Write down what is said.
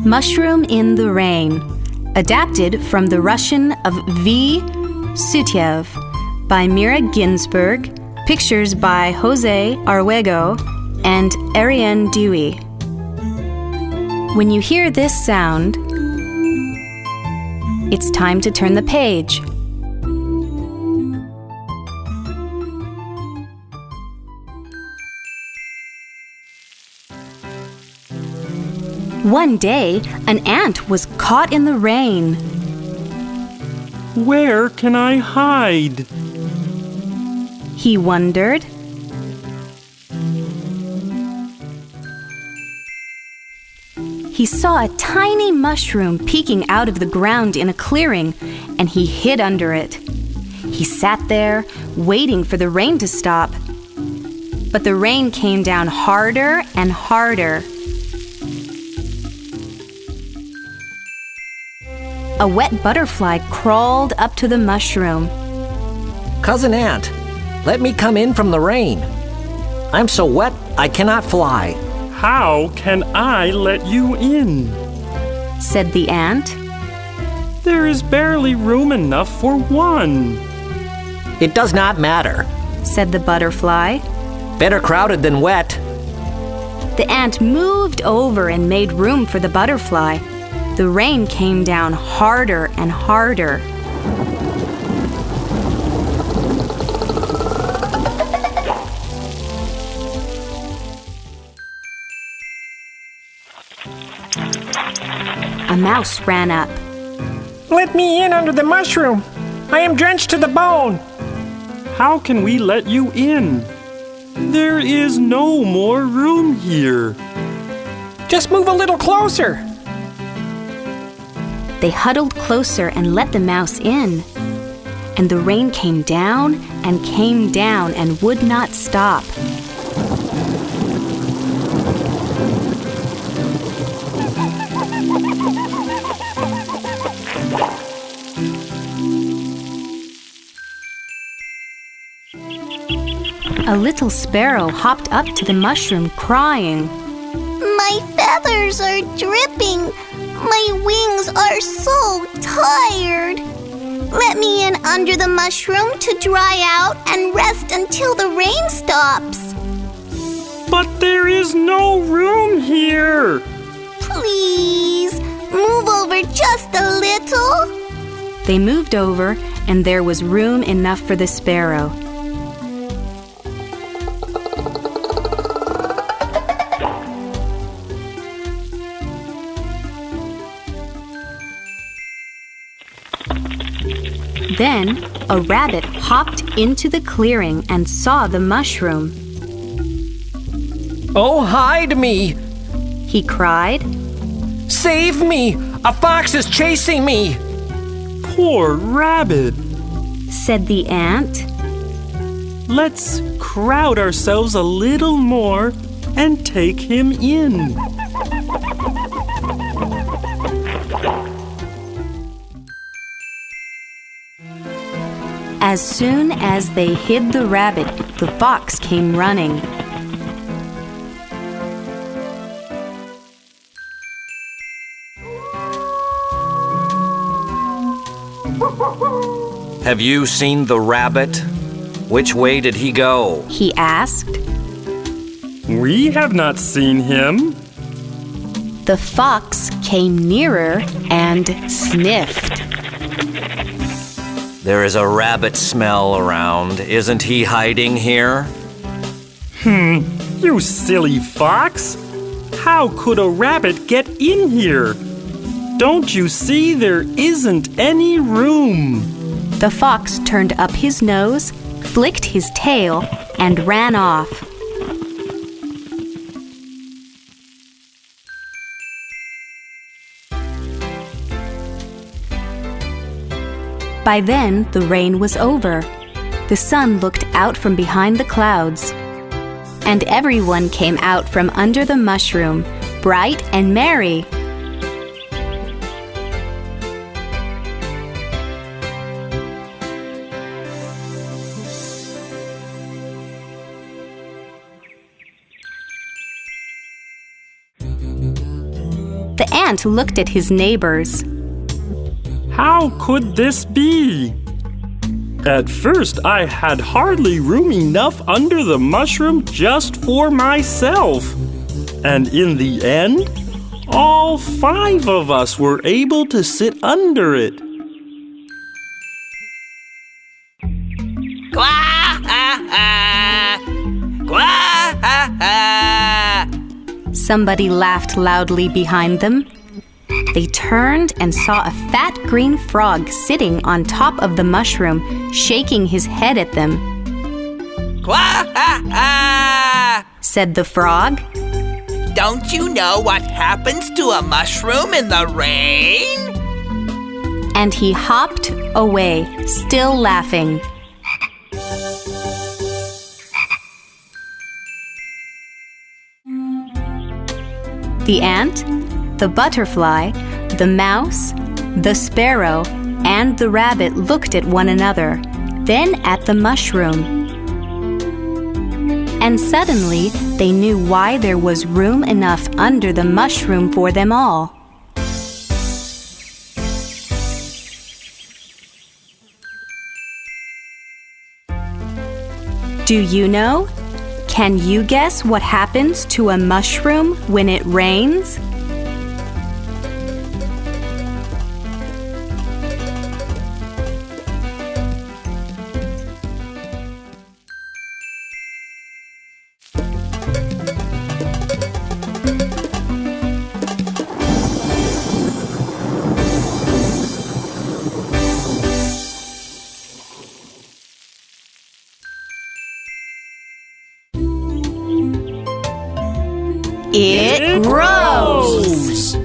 Mushroom in the Rain, adapted from the Russian of V. Sutyev by Mira Ginsburg, pictures by Jose Arguello and Ariane Dewey. When you hear this sound, it's time to turn the page. One day, an ant was caught in the rain. Where can I hide? He wondered. He saw a tiny mushroom peeking out of the ground in a clearing, and he hid under it. He sat there, waiting for the rain to stop. But the rain came down harder and harder. A wet butterfly crawled up to the mushroom. Cousin Ant, let me come in from the rain. I'm so wet I cannot fly. How can I let you in? Said the ant. There is barely room enough for one. It does not matter. Said the butterfly. Better crowded than wet. The ant moved over and made room for the butterfly. The rain came down harder and harder. A mouse ran up. Let me in under the mushroom. I am drenched to the bone. How can we let you in? There is no more room here. Just move a little closer. They huddled closer and let the mouse in. And the rain came down and would not stop. A little sparrow hopped up to the mushroom crying. My feathers are dripping. My wings are so tired. Let me in under the mushroom to dry out and rest until the rain stops. But there is no room here. Please, move over just a little. They moved over, and there was room enough for the sparrow. Then a rabbit hopped into the clearing and saw the mushroom. Oh, hide me! He cried. Save me! A fox is chasing me! Poor rabbit. Said the ant. Let's crowd ourselves a little more and take him in. As soon as they hid the rabbit, the fox came running. Have you seen the rabbit? Which way did he go? He asked. We have not seen him. The fox came nearer and sniffed. There is a rabbit smell around. Isn't he hiding here? You silly fox. How could a rabbit get in here? Don't you see there isn't any room? The fox turned up his nose, flicked his tail, and ran off. By then, the rain was over. The sun looked out from behind the clouds. And everyone came out from under the mushroom, bright and merry. The ant looked at his neighbors. How could this be? At first, I had hardly room enough under the mushroom just for myself. And in the end, all 5 of us were able to sit under it. Somebody laughed loudly behind them. They turned and saw a fat green frog sitting on top of the mushroom, shaking his head at them. Said the frog. Don't you know what happens to a mushroom in the rain? And he hopped away, still laughing. The ant, the butterfly, the mouse, the sparrow, and the rabbit looked at one another, then at the mushroom. And suddenly they knew why there was room enough under the mushroom for them all. Do you know? Can you guess what happens to a mushroom when it rains? It grows!